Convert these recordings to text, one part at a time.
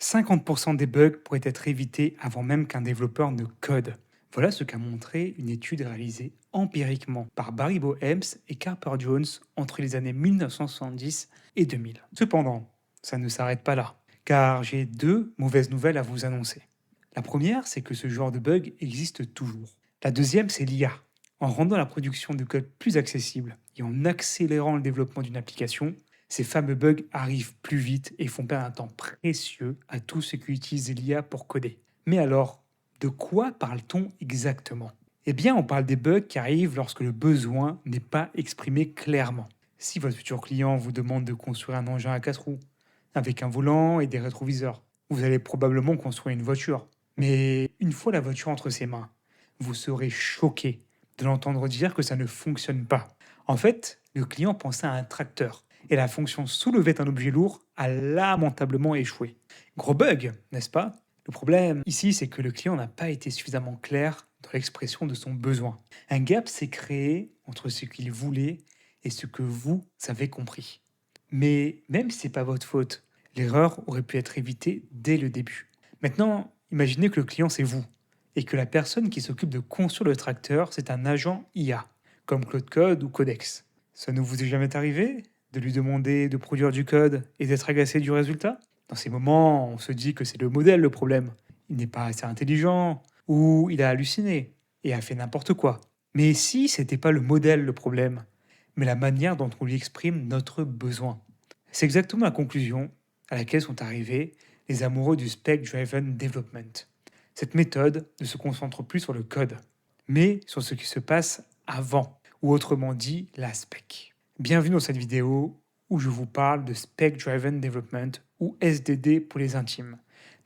50% des bugs pourraient être évités avant même qu'un développeur ne code. Voilà ce qu'a montré une étude réalisée empiriquement par Barry Boems et Carper Jones entre les années 1970 et 2000. Cependant, ça ne s'arrête pas là, car j'ai deux mauvaises nouvelles à vous annoncer. La première, c'est que ce genre de bug existe toujours. La deuxième, c'est l'IA. En rendant la production de code plus accessible et en accélérant le développement d'une application, ces fameux bugs arrivent plus vite et font perdre un temps précieux à tous ceux qui utilisent l'IA pour coder. Mais alors, de quoi parle-t-on exactement? Eh bien, on parle des bugs qui arrivent lorsque le besoin n'est pas exprimé clairement. Si votre futur client vous demande de construire un engin à 4 roues, avec un volant et des rétroviseurs, vous allez probablement construire une voiture. Mais une fois la voiture entre ses mains, vous serez choqué de l'entendre dire que ça ne fonctionne pas. En fait, le client pensait à un tracteur et la fonction soulever un objet lourd a lamentablement échoué. Gros bug, n'est-ce pas? Le problème ici, c'est que le client n'a pas été suffisamment clair dans l'expression de son besoin. Un gap s'est créé entre ce qu'il voulait et ce que vous avez compris. Mais même si ce n'est pas votre faute, l'erreur aurait pu être évitée dès le début. Maintenant, imaginez que le client c'est vous et que la personne qui s'occupe de construire le tracteur c'est un agent IA, comme Claude Code ou Codex. Ça ne vous est jamais arrivé de lui demander de produire du code et d'être agacé du résultat? Dans ces moments, on se dit que c'est le modèle le problème. Il n'est pas assez intelligent ou il a halluciné et a fait n'importe quoi. Mais si c'était pas le modèle le problème, mais la manière dont on lui exprime notre besoin. C'est exactement la conclusion à laquelle sont arrivés les amoureux du Spec-Driven Development. Cette méthode ne se concentre plus sur le code, mais sur ce qui se passe avant, ou autrement dit la spec. Bienvenue dans cette vidéo où je vous parle de Spec-Driven Development, ou SDD pour les intimes,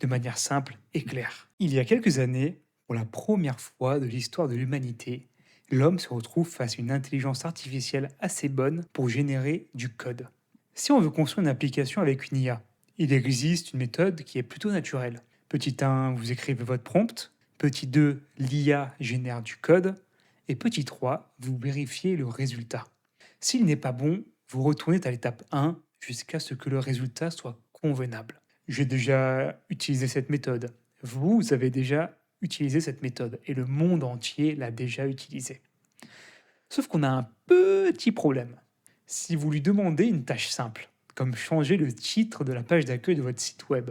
de manière simple et claire. Il y a quelques années, pour la première fois de l'histoire de l'humanité, l'homme se retrouve face à une intelligence artificielle assez bonne pour générer du code. Si on veut construire une application avec une IA, il existe une méthode qui est plutôt naturelle. Petit 1, vous écrivez votre prompt. Petit 2, l'IA génère du code. Et petit 3, vous vérifiez le résultat. S'il n'est pas bon, vous retournez à l'étape 1 jusqu'à ce que le résultat soit convenable. J'ai déjà utilisé cette méthode. Vous avez déjà utilisé cette méthode et le monde entier l'a déjà utilisée. Sauf qu'on a un petit problème. Si vous lui demandez une tâche simple, comme changer le titre de la page d'accueil de votre site web,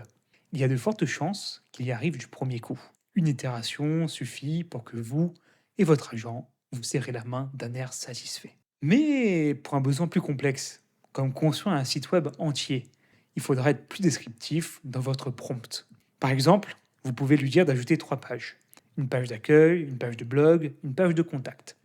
il y a de fortes chances qu'il y arrive du premier coup. Une itération suffit pour que vous et votre agent vous serrez la main d'un air satisfait. Mais pour un besoin plus complexe, comme construire un site web entier, il faudra être plus descriptif dans votre prompt. Par exemple, vous pouvez lui dire d'ajouter 3 pages. Une page d'accueil, une page de blog, une page de contact.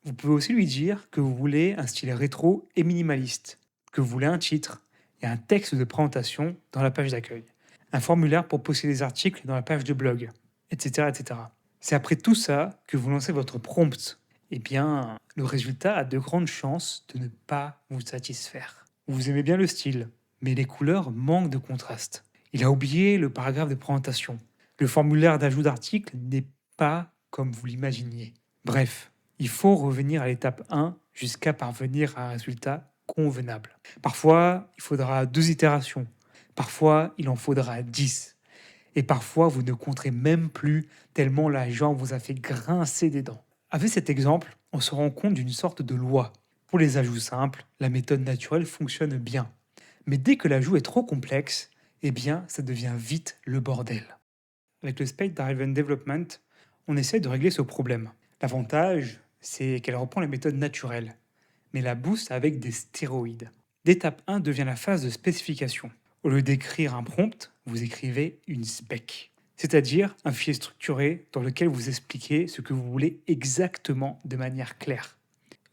Vous pouvez aussi lui dire que vous voulez un style rétro et minimaliste, que vous voulez un titre et un texte de présentation dans la page d'accueil, un formulaire pour poster des articles dans la page de blog, etc. etc. C'est après tout ça que vous lancez votre prompt. Eh bien, le résultat a de grandes chances de ne pas vous satisfaire. Vous aimez bien le style, mais les couleurs manquent de contraste. Il a oublié le paragraphe de présentation. Le formulaire d'ajout d'article n'est pas comme vous l'imaginiez. Bref, il faut revenir à l'étape 1 jusqu'à parvenir à un résultat convenable. Parfois, il faudra 2 itérations. Parfois, il en faudra 10. Et parfois, vous ne compterez même plus tellement l'agent vous a fait grincer des dents. Avec cet exemple, on se rend compte d'une sorte de loi. Pour les ajouts simples, la méthode naturelle fonctionne bien. Mais dès que l'ajout est trop complexe, eh bien, ça devient vite le bordel. Avec le Spec Driven Development, on essaie de régler ce problème. L'avantage, c'est qu'elle reprend les méthodes naturelles, mais la booste avec des stéroïdes. L'étape 1 devient la phase de spécification. Au lieu d'écrire un prompt, vous écrivez une spec, c'est-à-dire un fichier structuré dans lequel vous expliquez ce que vous voulez exactement de manière claire.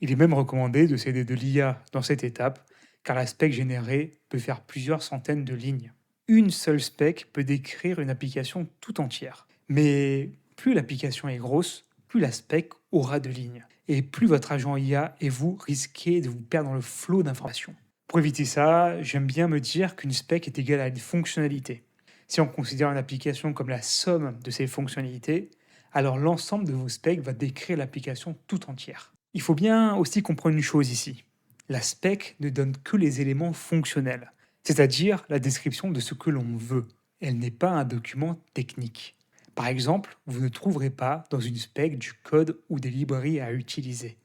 Il est même recommandé de s'aider de l'IA dans cette étape, car la spec générée peut faire plusieurs centaines de lignes. Une seule spec peut décrire une application tout entière. Mais plus l'application est grosse, plus la spec aura de lignes. Et plus votre agent IA et vous risquez de vous perdre dans le flot d'informations. Pour éviter ça, j'aime bien me dire qu'une spec est égale à une fonctionnalité. Si on considère une application comme la somme de ses fonctionnalités, alors l'ensemble de vos specs va décrire l'application tout entière. Il faut bien aussi comprendre une chose ici. La spec ne donne que les éléments fonctionnels, c'est-à-dire la description de ce que l'on veut. elle n'est pas un document technique. Par exemple, vous ne trouverez pas dans une spec du code ou des librairies à utiliser.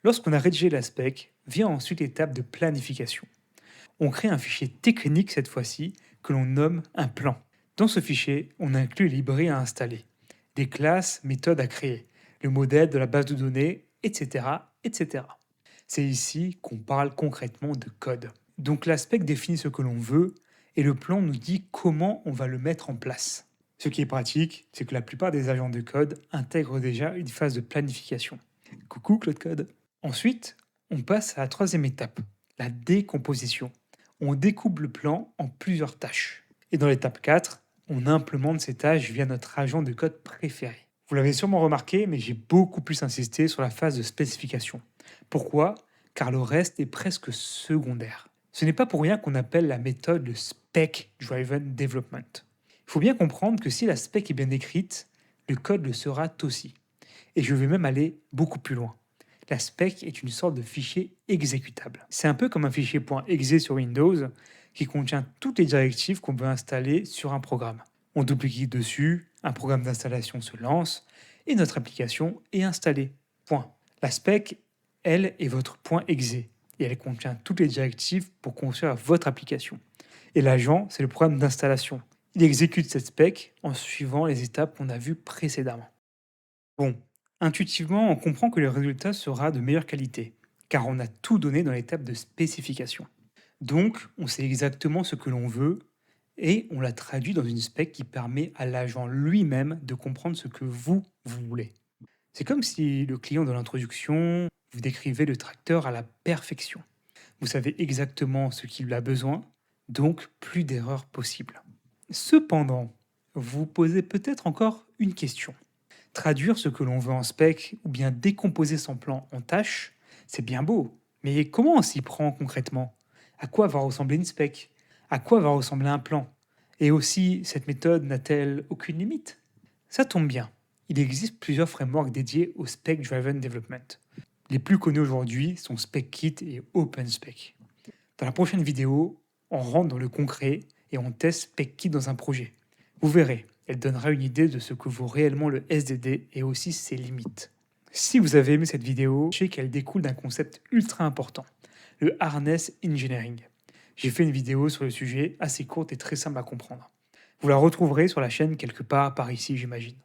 Lorsqu'on a rédigé la spec, vient ensuite l'étape de planification. On crée un fichier technique cette fois-ci que l'on nomme un plan. Dans ce fichier, on inclut les librairies à installer, des classes, méthodes à créer, le modèle de la base de données, etc. etc. C'est ici qu'on parle concrètement de code. Donc l'aspect définit ce que l'on veut et le plan nous dit comment on va le mettre en place. Ce qui est pratique, c'est que la plupart des agents de code intègrent déjà une phase de planification. Coucou Claude Code. Ensuite, on passe à la troisième étape, la décomposition. On découpe le plan en plusieurs tâches. Et dans l'étape 4, on implémente ces tâches via notre agent de code préféré. Vous l'avez sûrement remarqué, mais j'ai beaucoup plus insisté sur la phase de spécification. Pourquoi? Car le reste est presque secondaire. Ce n'est pas pour rien qu'on appelle la méthode le Spec Driven Development. Il faut bien comprendre que si la spec est bien écrite, le code le sera aussi. Et je vais même aller beaucoup plus loin. La spec est une sorte de fichier exécutable. C'est un peu comme un fichier .exe sur Windows qui contient toutes les directives qu'on veut installer sur un programme. On double-clique dessus, un programme d'installation se lance et notre application est installée. Point. La spec, elle, est votre .exe et elle contient toutes les directives pour construire votre application. Et l'agent, c'est le programme d'installation. Il exécute cette spec en suivant les étapes qu'on a vues précédemment. Bon, intuitivement, on comprend que le résultat sera de meilleure qualité, car on a tout donné dans l'étape de spécification. Donc, on sait exactement ce que l'on veut et on l'a traduit dans une spec qui permet à l'agent lui-même de comprendre ce que vous voulez. C'est comme si le client de l'introduction vous décrivait le tracteur à la perfection. Vous savez exactement ce qu'il a besoin, donc plus d'erreurs possibles. Cependant, vous posez peut-être encore une question. Traduire ce que l'on veut en spec ou bien décomposer son plan en tâches, c'est bien beau. Mais comment on s'y prend concrètement? À quoi va ressembler une spec? À quoi va ressembler un plan? Et aussi, cette méthode n'a-t-elle aucune limite? Ça tombe bien. Il existe plusieurs frameworks dédiés au Spec Driven Development. Les plus connus aujourd'hui sont SpecKit et OpenSpec. Dans la prochaine vidéo, on rentre dans le concret et on teste SpecKit dans un projet. Vous verrez, elle donnera une idée de ce que vaut réellement le SDD et aussi ses limites. Si vous avez aimé cette vidéo, sachez qu'elle découle d'un concept ultra important, le Harness Engineering. J'ai fait une vidéo sur le sujet assez courte et très simple à comprendre. Vous la retrouverez sur la chaîne quelque part par ici, j'imagine.